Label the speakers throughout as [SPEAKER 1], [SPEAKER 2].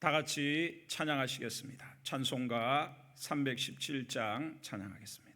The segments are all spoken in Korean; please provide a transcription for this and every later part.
[SPEAKER 1] 다 같이 찬양하시겠습니다. 찬송가 317장 찬양하겠습니다.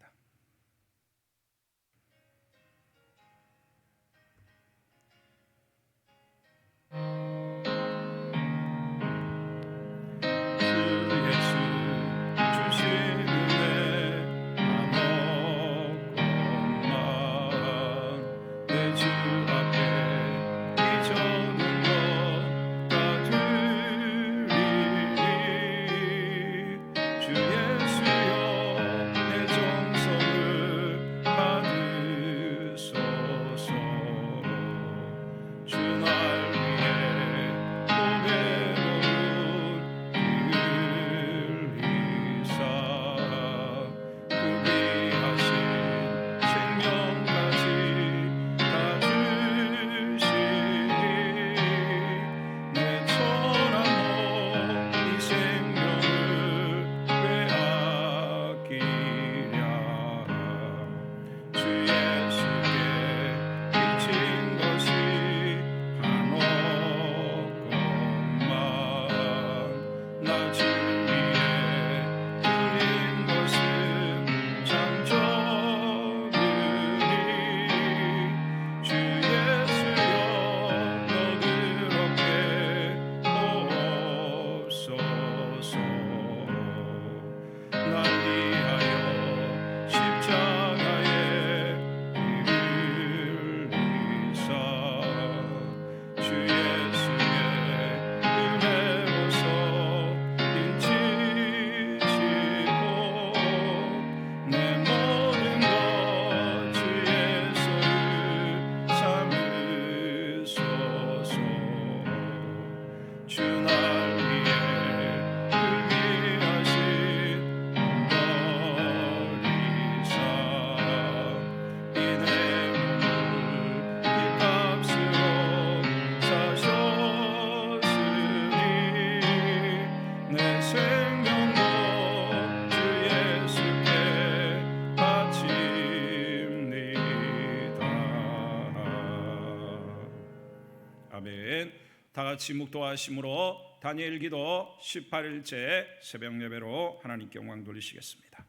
[SPEAKER 1] 아멘. 다 같이 묵도하심으로 다니엘 기도 18일째 새벽 예배로 하나님께 영광 돌리시겠습니다.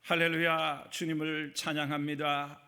[SPEAKER 1] 할렐루야. 주님을 찬양합니다.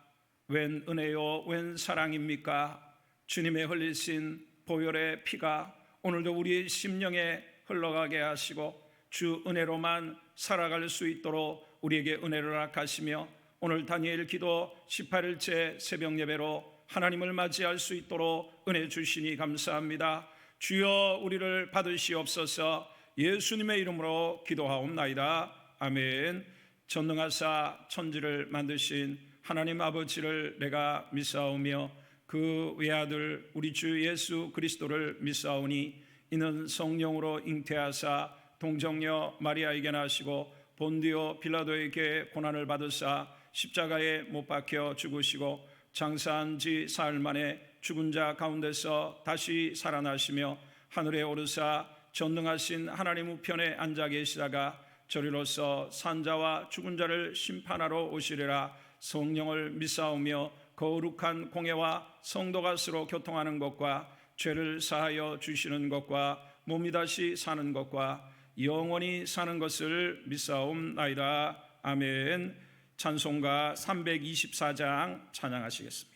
[SPEAKER 1] 웬 은혜요 웬 사랑입니까? 주님의 흘리신 보혈의 피가 오늘도 우리의 심령에 흘러가게 하시고 주 은혜로만 살아갈 수 있도록 우리에게 은혜를 허락하시며 오늘 다니엘 기도 18일째 새벽 예배로 하나님을 맞이할 수 있도록 은혜 주시니 감사합니다. 주여 우리를 받으시옵소서. 예수님의 이름으로 기도하옵나이다. 아멘. 전능하사 천지를 만드신 하나님 아버지를 내가 믿사오며 그 외아들 우리 주 예수 그리스도를 믿사오니 이는 성령으로 잉태하사 동정녀 마리아에게 나시고 본디오 빌라도에게 고난을 받으사 십자가에 못 박혀 죽으시고 장사한 지 사흘 만에 죽은 자 가운데서 다시 살아나시며 하늘에 오르사 전능하신 하나님 우편에 앉아 계시다가 저리로서 산자와 죽은 자를 심판하러 오시리라. 성령을 믿사오며 거룩한 공예와 성도가 서로 교통하는 것과 죄를 사하여 주시는 것과 몸이 다시 사는 것과 영원히 사는 것을 믿사옵나이다. 아멘. 찬송가 324장 찬양하시겠습니다.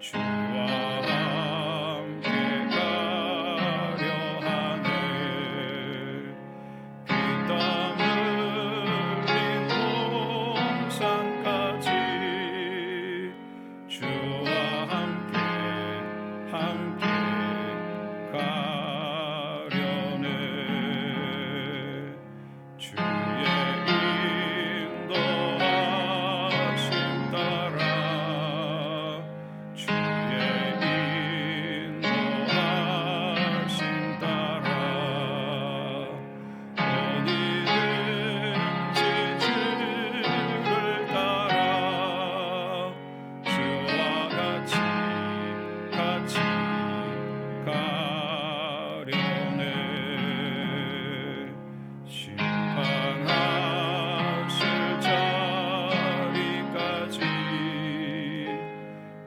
[SPEAKER 1] 주와 함께 가려 하네. 피땀 흘린 동산까지 주와 함께 가려네. 주의 인도하심 따라 주의 인도하심 따라 어디든지 주를 따라 주와 같이 가려네. 심판하실 자리까지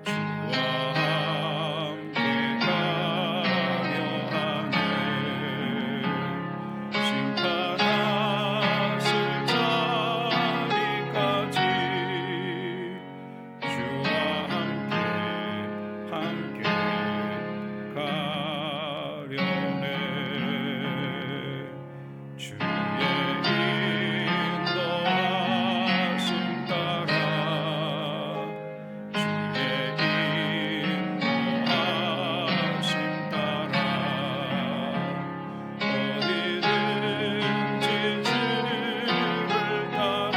[SPEAKER 1] 주와 함께 가려 하네. 심판하실 자리까지 주와 함께 가려네. 주의 인도하심 따라 주의 인도하심 따라 어디든지 주를 따라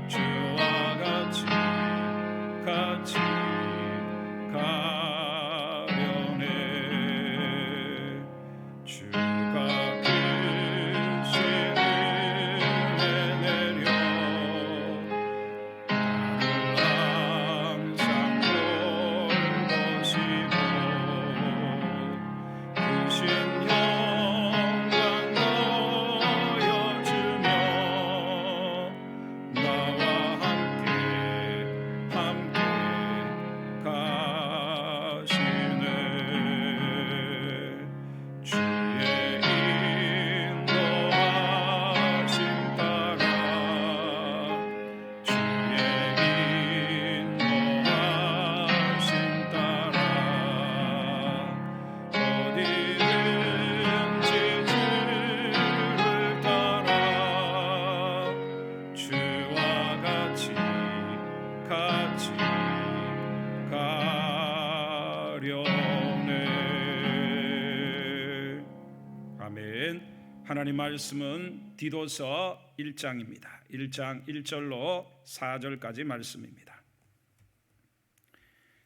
[SPEAKER 1] 주와 같이 가려네. 주가 크신 은혜 내려 나를 항상 돌보시고 크신 영광 넣어주며 나와 함께 가시네. 주의 인도하심 따라 주의 인도하심 따라 어디든지 주를 따라 주와 같이 가려네. 아멘. 하나님 말씀은 디도서 1장입니다. 1장 1절로 4절까지 말씀입니다.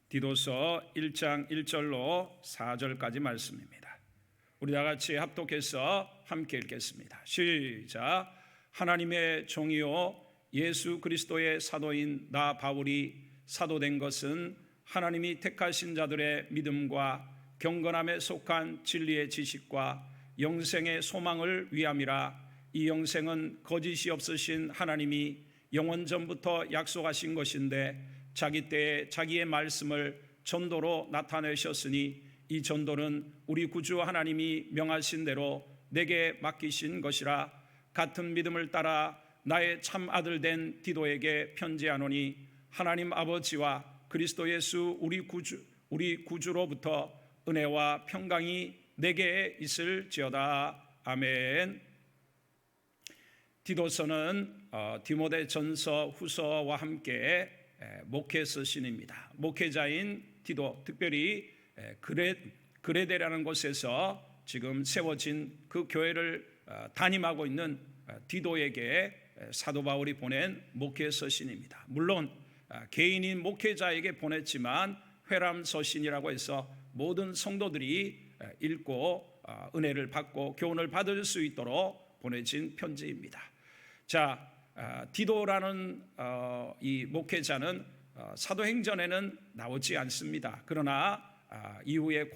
[SPEAKER 1] 디도서 1장 1절로 4절까지 말씀입니다. 우리 다 같이 합독해서 함께 읽겠습니다. 시작. 하나님의 종이요 예수 그리스도의 사도인 나 바울이 사도된 것은 하나님이 택하신 자들의 믿음과 경건함에 속한 진리의 지식과 영생의 소망을 위함이라. 이 영생은 거짓이 없으신 하나님이 영원 전부터 약속하신 것인데 자기 때에 자기의 말씀을 전도로 나타내셨으니 이 전도는 우리 구주 하나님이 명하신 대로 내게 맡기신 것이라. 같은 믿음을 따라 나의 참 아들 된 디도에게 편지하노니 하나님 아버지와 그리스도 예수 우리 구주로부터 은혜와 평강이 내게 있을지어다. 아멘. 디도서는 디모데전서 후서와 함께 목회서 신입니다. 목회자인 디도, 특별히 그레데라는 곳에서 지금 세워진 그 교회를 담임하고 있는 디도에게 사도 바울이 보낸 목회서신입니다. 물론 개인인 목회자에게 보냈지만 회람서신이라고 해서 모든 성도들이 읽고 은혜를 받고 교훈을 받을 수 있도록 보내진 편지입니다. 자, 디도라는 이 목회자는 사도행전에는 나오지 않습니다. 그러나 이후에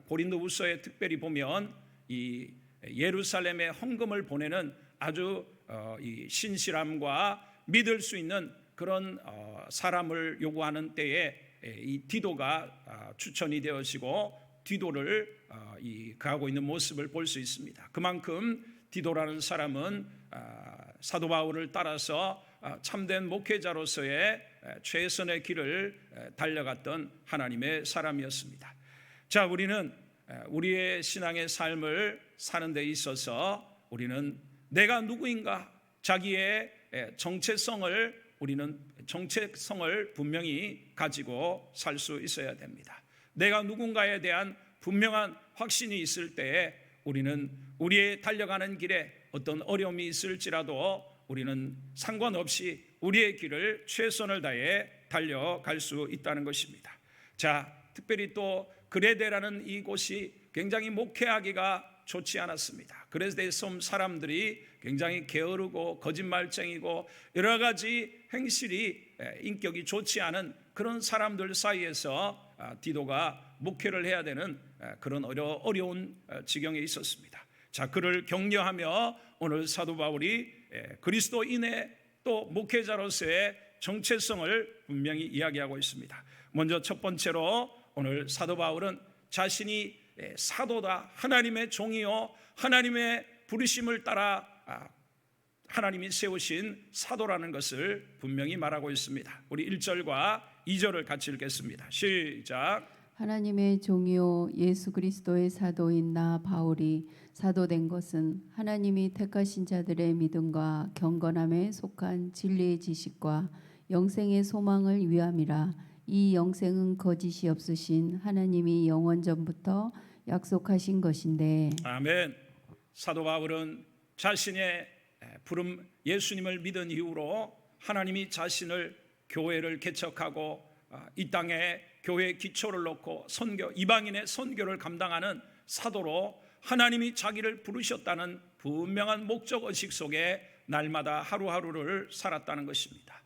[SPEAKER 1] 고린도후서에 특별히 보면 이 예루살렘에 헌금을 보내는 아주 이 신실함과 믿을 수 있는 그런 사람을 요구하는 때에 이 디도가 추천이 되어지고 디도를 가고 있는 모습을 볼 수 있습니다. 그만큼 디도라는 사람은 사도 바울을 따라서 참된 목회자로서의 최선의 길을 달려갔던 하나님의 사람이었습니다. 자, 우리는 우리의 신앙의 삶을 사는 데 있어서 우리는 내가 누구인가, 자기의 우리는 정체성을 분명히 가지고 살 수 있어야 됩니다. 내가 누군가에 대한 분명한 확신이 있을 때에 우리는 우리의 달려가는 길에 어떤 어려움이 있을지라도 우리는 상관없이 우리의 길을 최선을 다해 달려갈 수 있다는 것입니다. 자, 특별히 또 그레데라는 이곳이 굉장히 목회하기가 좋지 않았습니다. 그레데 섬 사람들이 굉장히 게으르고 거짓말쟁이고 여러 가지 행실이 인격이 좋지 않은 그런 사람들 사이에서 디도가 목회를 해야 되는 그런 어려운 지경에 있었습니다. 자, 그를 격려하며 오늘 사도 바울이 그리스도인의 또 목회자로서의 정체성을 분명히 이야기하고 있습니다. 먼저 첫 번째로 오늘 사도 바울은 자신이 사도다, 하나님의 종이요 하나님의 부르심을 따라 하나님이 세우신 사도라는 것을 분명히 말하고 있습니다. 우리 1절과 2절을 같이 읽겠습니다. 시작.
[SPEAKER 2] 하나님의 종이요 예수 그리스도의 사도인 나 바울이 사도된 것은 하나님이 택하신 자들의 믿음과 경건함에 속한 진리의 지식과 영생의 소망을 위함이라. 이 영생은 거짓이 없으신 하나님이 영원 전부터 약속하신 것인데.
[SPEAKER 1] 아멘. 사도 바울은 자신의 부름 예수님을 믿은 이후로 하나님이 자신을 교회를 개척하고 이 땅에 교회의 기초를 놓고 이방인의 선교를 감당하는 사도로 하나님이 자기를 부르셨다는 분명한 목적 의식 속에 날마다 하루하루를 살았다는 것입니다.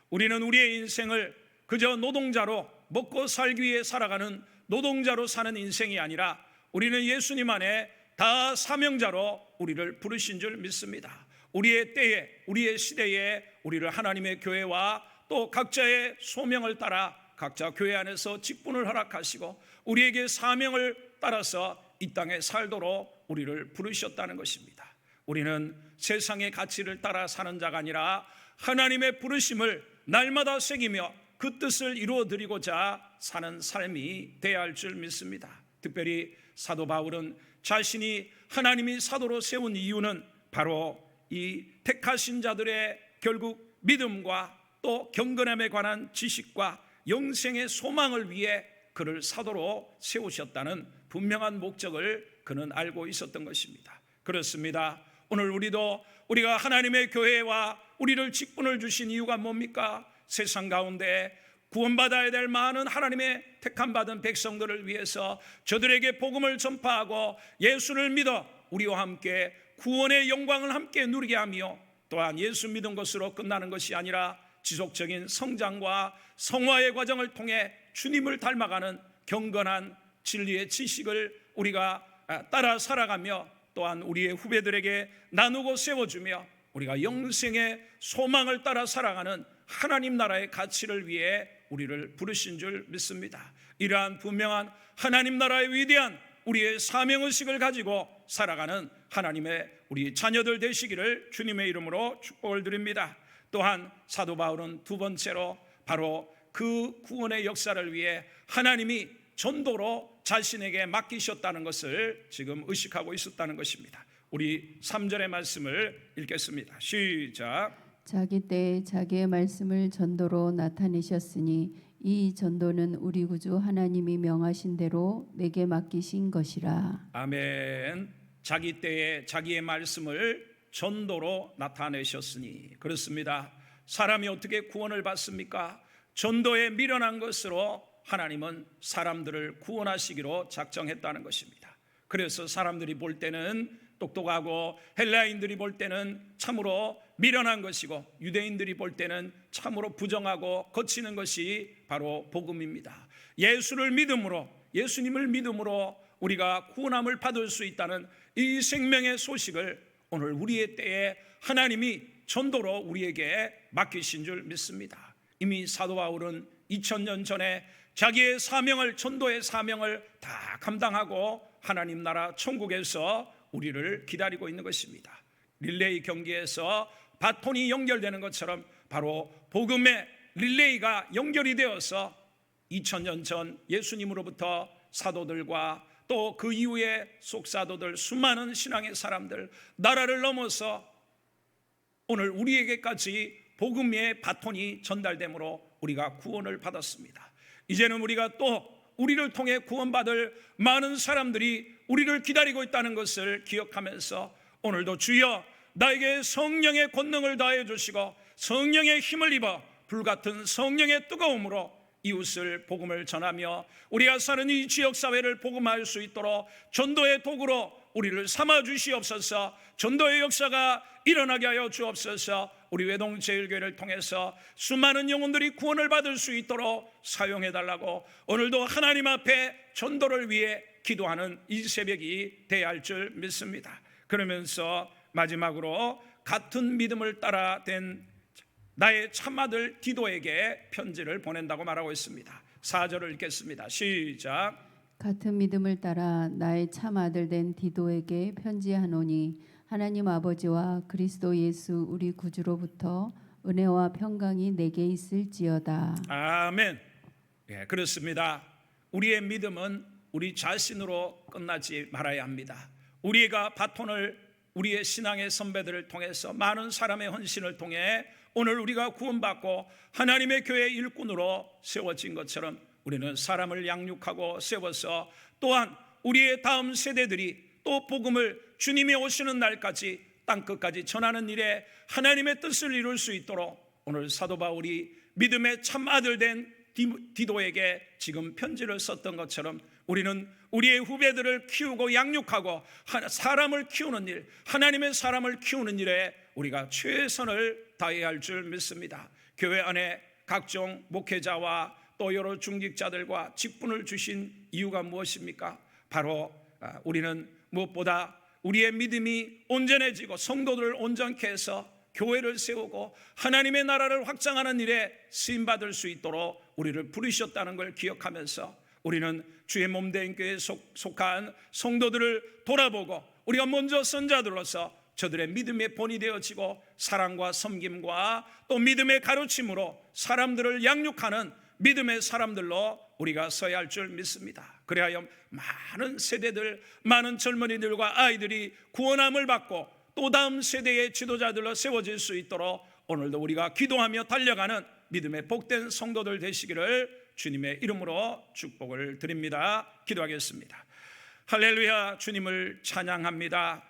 [SPEAKER 1] 우리는 우리의 인생을 그저 노동자로 먹고 살기 위해 살아가는 노동자로 사는 인생이 아니라 우리는 예수님 안에 다 사명자로 우리를 부르신 줄 믿습니다. 우리의 때에, 우리의 시대에 우리를 하나님의 교회와 또 각자의 소명을 따라 각자 교회 안에서 직분을 허락하시고 우리에게 사명을 따라서 이 땅에 살도록 우리를 부르셨다는 것입니다. 우리는 세상의 가치를 따라 사는 자가 아니라 하나님의 부르심을 날마다 새기며 그 뜻을 이루어드리고자 사는 삶이 되어야 할 줄 믿습니다. 특별히 사도 바울은 자신이 하나님이 사도로 세운 이유는 바로 이 택하신 자들의 결국 믿음과 또 경건함에 관한 지식과 영생의 소망을 위해 그를 사도로 세우셨다는 분명한 목적을 그는 알고 있었던 것입니다. 그렇습니다. 오늘 우리가 하나님의 교회와 우리를 직분을 주신 이유가 뭡니까? 세상 가운데 구원받아야 될 많은 하나님의 택함받은 백성들을 위해서 저들에게 복음을 전파하고 예수를 믿어 우리와 함께 구원의 영광을 함께 누리게 하며 또한 예수 믿은 것으로 끝나는 것이 아니라 지속적인 성장과 성화의 과정을 통해 주님을 닮아가는 경건한 진리의 지식을 우리가 따라 살아가며 또한 우리의 후배들에게 나누고 세워주며 우리가 영생의 소망을 따라 살아가는 하나님 나라의 가치를 위해 우리를 부르신 줄 믿습니다. 이러한 분명한 하나님 나라의 위대한 우리의 사명의식을 가지고 살아가는 하나님의 우리 자녀들 되시기를 주님의 이름으로 축복을 드립니다. 또한 사도 바울은 두 번째로 바로 그 구원의 역사를 위해 하나님이 전도로 자신에게 맡기셨다는 것을 지금 의식하고 있었다는 것입니다. 우리 3절의 말씀을 읽겠습니다. 시작.
[SPEAKER 2] 자기 때에 자기의 말씀을 전도로 나타내셨으니 이 전도는 우리 구주 하나님이 명하신 대로 내게 맡기신 것이라.
[SPEAKER 1] 아멘. 자기 때에 자기의 말씀을 전도로 나타내셨으니. 그렇습니다. 사람이 어떻게 구원을 받습니까? 전도에 미련한 것으로 하나님은 사람들을 구원하시기로 작정했다는 것입니다. 그래서 사람들이 볼 때는 똑똑하고 헬라인들이 볼 때는 참으로 미련한 것이고 유대인들이 볼 때는 참으로 부정하고 거치는 것이 바로 복음입니다. 예수님을 믿음으로 우리가 구원함을 받을 수 있다는 이 생명의 소식을 오늘 우리의 때에 하나님이 전도로 우리에게 맡기신 줄 믿습니다. 이미 사도 바울은 2000년 전에 자기의 사명을, 전도의 사명을 다 감당하고 하나님 나라 천국에서 우리를 기다리고 있는 것입니다. 릴레이 경기에서 바톤이 연결되는 것처럼 바로 복음의 릴레이가 연결이 되어서 2000년 전 예수님으로부터 사도들과 또 그 이후에 속사도들, 수많은 신앙의 사람들, 나라를 넘어서 오늘 우리에게까지 복음의 바톤이 전달되므로 우리가 구원을 받았습니다. 이제는 우리가 또 우리를 통해 구원받을 많은 사람들이 우리를 기다리고 있다는 것을 기억하면서 오늘도 주여 나에게 성령의 권능을 다해 주시고 성령의 힘을 입어 불같은 성령의 뜨거움으로 이웃을 복음을 전하며 우리가 사는 이 지역사회를 복음할 수 있도록 전도의 도구로 우리를 삼아 주시옵소서. 전도의 역사가 일어나게 하여 주옵소서. 우리 외동제일교회를 통해서 수많은 영혼들이 구원을 받을 수 있도록 사용해달라고 오늘도 하나님 앞에 전도를 위해 기도하는 이 새벽이 되어야 할 줄 믿습니다. 그러면서 마지막으로 같은 믿음을 따라 된 나의 참아들 디도에게 편지를 보낸다고 말하고 있습니다. 4절을 읽겠습니다. 시작.
[SPEAKER 2] 같은 믿음을 따라 나의 참 아들 된 디도에게 편지하노니 하나님 아버지와 그리스도 예수 우리 구주로부터 은혜와 평강이 내게 있을지어다.
[SPEAKER 1] 아멘. 예, 그렇습니다. 우리의 믿음은 우리 자신으로 끝나지 말아야 합니다. 우리가 바톤을 우리의 신앙의 선배들을 통해서 많은 사람의 헌신을 통해 오늘 우리가 구원받고 하나님의 교회 일꾼으로 세워진 것처럼 우리는 사람을 양육하고 세워서 또한 우리의 다음 세대들이 또 복음을 주님이 오시는 날까지 땅끝까지 전하는 일에 하나님의 뜻을 이룰 수 있도록 오늘 사도 바울이 믿음의 참 아들 된 디도에게 지금 편지를 썼던 것처럼 우리는 우리의 후배들을 키우고 양육하고 사람을 키우는 일, 하나님의 사람을 키우는 일에 우리가 최선을 다해야 할 줄 믿습니다. 교회 안에 각종 목회자와 또 여러 중직자들과 직분을 주신 이유가 무엇입니까? 바로 우리는 무엇보다 우리의 믿음이 온전해지고 성도들을 온전케 해서 교회를 세우고 하나님의 나라를 확장하는 일에 쓰임받을 수 있도록 우리를 부르셨다는 걸 기억하면서 우리는 주의 몸된 교회에 속한 성도들을 돌아보고 우리가 먼저 선자들로서 저들의 믿음의 본이 되어지고 사랑과 섬김과 또 믿음의 가르침으로 사람들을 양육하는 믿음의 사람들로 우리가 서야 할 줄 믿습니다. 그래야 많은 세대들, 많은 젊은이들과 아이들이 구원함을 받고 또 다음 세대의 지도자들로 세워질 수 있도록 오늘도 우리가 기도하며 달려가는 믿음의 복된 성도들 되시기를 주님의 이름으로 축복을 드립니다. 기도하겠습니다. 할렐루야. 주님을 찬양합니다.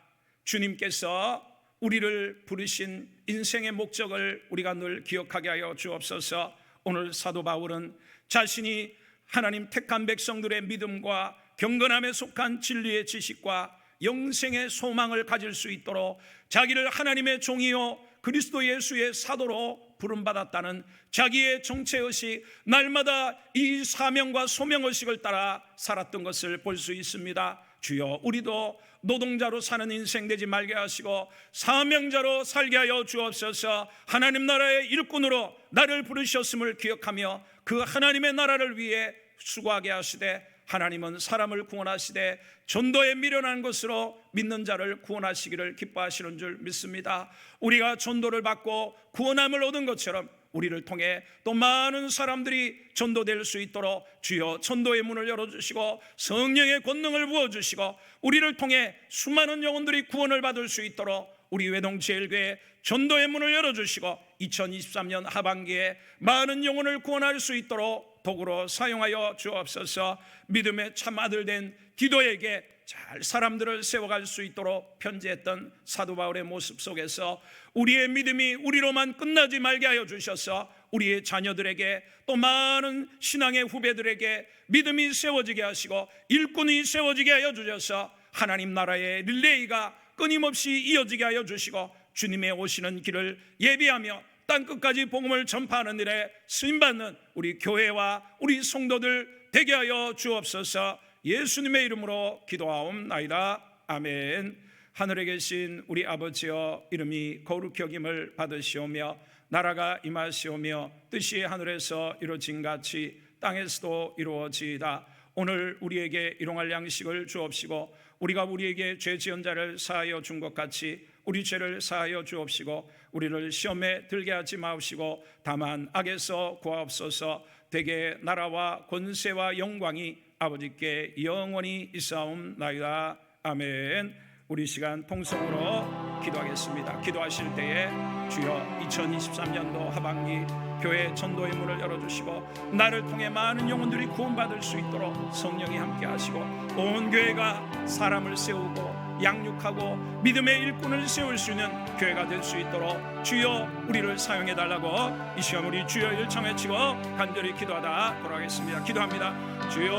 [SPEAKER 1] 주님께서 우리를 부르신 인생의 목적을 우리가 늘 기억하게 하여 주옵소서. 오늘 사도 바울은 자신이 하나님 택한 백성들의 믿음과 경건함에 속한 진리의 지식과 영생의 소망을 가질 수 있도록 자기를 하나님의 종이요 그리스도 예수의 사도로 부름받았다는 자기의 정체의식, 날마다 이 사명과 소명의식을 따라 살았던 것을 볼 수 있습니다. 주여, 우리도 노동자로 사는 인생 되지 말게 하시고 사명자로 살게 하여 주옵소서. 하나님 나라의 일꾼으로 나를 부르셨음을 기억하며 그 하나님의 나라를 위해 수고하게 하시되 하나님은 사람을 구원하시되 전도에 미련한 것으로 믿는 자를 구원하시기를 기뻐하시는 줄 믿습니다. 우리가 전도를 받고 구원함을 얻은 것처럼 우리를 통해 또 많은 사람들이 전도될 수 있도록 주여 전도의 문을 열어주시고 성령의 권능을 부어주시고 우리를 통해 수많은 영혼들이 구원을 받을 수 있도록 우리 외동제일교회 전도의 문을 열어주시고 2023년 하반기에 많은 영혼을 구원할 수 있도록 도구로 사용하여 주옵소서. 믿음의 참 아들 된 디도에게 잘 사람들을 세워갈 수 있도록 편지했던 사도 바울의 모습 속에서 우리의 믿음이 우리로만 끝나지 말게 하여 주셔서 우리의 자녀들에게 또 많은 신앙의 후배들에게 믿음이 세워지게 하시고 일꾼이 세워지게 하여 주셔서 하나님 나라의 릴레이가 끊임없이 이어지게 하여 주시고 주님의 오시는 길을 예비하며 땅끝까지 복음을 전파하는 일에 쓰임받는 우리 교회와 우리 성도들 되게 하여 주옵소서. 예수님의 이름으로 기도하옵나이다. 아멘. 하늘에 계신 우리 아버지여, 이름이 거룩히 여김을 받으시오며 나라가 임하시오며 뜻이 하늘에서 이루어진 같이 땅에서도 이루어지이다. 오늘 우리에게 일용할 양식을 주옵시고 우리가 우리에게 죄 지은 자를 사하여 준 것 같이 우리 죄를 사하여 주옵시고 우리를 시험에 들게 하지 마옵시고 다만 악에서 구하옵소서. 대개 나라와 권세와 영광이 아버지께 영원히 있사옵나이다. 아멘. 우리 시간 통성으로 기도하겠습니다. 기도하실 때에 주여 2023년도 하반기 교회 전도의 문을 열어주시고 나를 통해 많은 영혼들이 구원받을 수 있도록 성령이 함께 하시고 온 교회가 사람을 세우고 양육하고 믿음의 일꾼을 세울 수 있는 교회가 될 수 있도록 주여 우리를 사용해달라고 이 시간 우리 주여 일창 외치고 간절히 기도하다 돌아가겠습니다. 기도합니다. 주여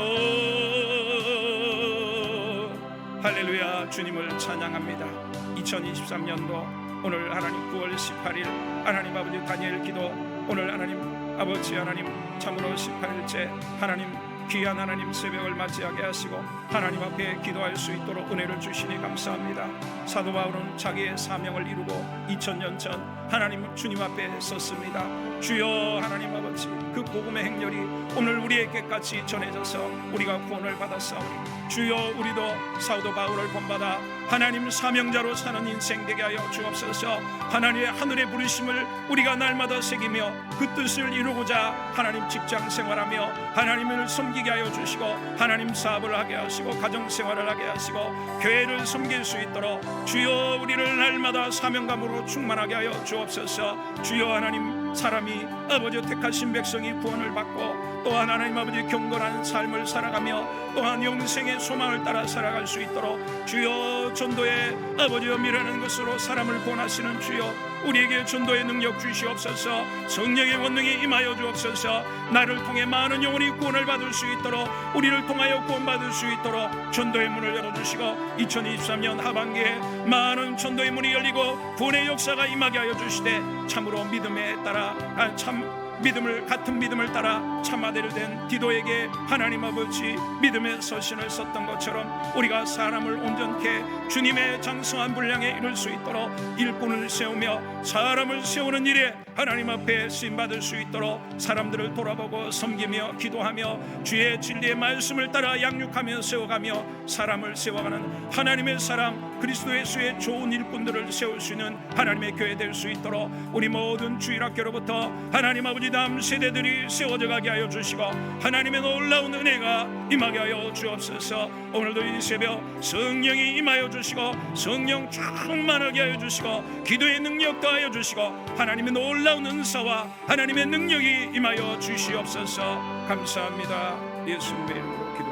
[SPEAKER 1] 할렐루야. 주님을 찬양합니다. 2023년도 오늘 하나님 9월 18일 하나님 아버지 다니엘 기도 오늘 하나님 아버지 하나님 참으로 18일째 하나님 귀한 하나님 새벽을 맞이하게 하시고 하나님 앞에 기도할 수 있도록 은혜를 주시니 감사합니다. 사도 바울은 자기의 사명을 이루고 2000년 전 하나님 주님 앞에 섰습니다. 주여 하나님 아버지 그 복음의 행렬이 오늘 우리에게까지 전해져서 우리가 구원을 받았사오니 주여 우리도 사도 바울을 본받아 하나님 사명자로 사는 인생 되게 하여 주옵소서. 하나님의 하늘의 부르심을 우리가 날마다 새기며 그 뜻을 이루고자 하나님 직장 생활하며 하나님을 섬기게 하여 주시고 하나님 사업을 하게 하시고 가정 생활을 하게 하시고 교회를 섬길 수 있도록 주여 우리를 날마다 사명감으로 충만하게 하여 주옵소서. 주여 하나님 사람이 아버지 택하신 백성이 구원을 받고 또한 하나님 아버지 경건한 삶을 살아가며 또한 영생의 소망을 따라 살아갈 수 있도록 주여 전도의 아버지 엄밀하는 것으로 사람을 구원하시는 주여 우리에게 전도의 능력 주시옵소서. 성령의 권능이 임하여 주옵소서. 나를 통해 많은 영혼이 구원을 받을 수 있도록 우리를 통하여 구원받을 수 있도록 전도의 문을 열어주시고 2023년 하반기에 많은 전도의 문이 열리고 구원의 역사가 임하게 하여 주시되 참으로 믿음에 따라 같은 믿음을 따라 참아대로 된 디도에게 하나님 아버지 믿음의 서신을 썼던 것처럼 우리가 사람을 온전케 주님의 장성한 분량에 이룰 수 있도록 일꾼을 세우며 사람을 세우는 일에 하나님 앞에 쓰임받을 수 있도록 사람들을 돌아보고 섬기며 기도하며 주의 진리의 말씀을 따라 양육하며 세워가며 사람을 세워가는 하나님의 사람 그리스도 예수의 좋은 일꾼들을 세울 수 있는 하나님의 교회 될 수 있도록 우리 모든 주일학교로부터 하나님 아버지 다음 세대들이 세워져 가게 하여 주시고 하나님의 놀라운 은혜가 임하게 하여 주옵소서. 오늘도 이 새벽 성령이 임하여 주시고 성령 충만하게 하여 주시고 기도의 능력 더하여 주시고 하나님의 놀라운 은사와 하나님의 능력이 임하여 주시옵소서. 감사합니다. 예수님의 이름으로 기도합니다.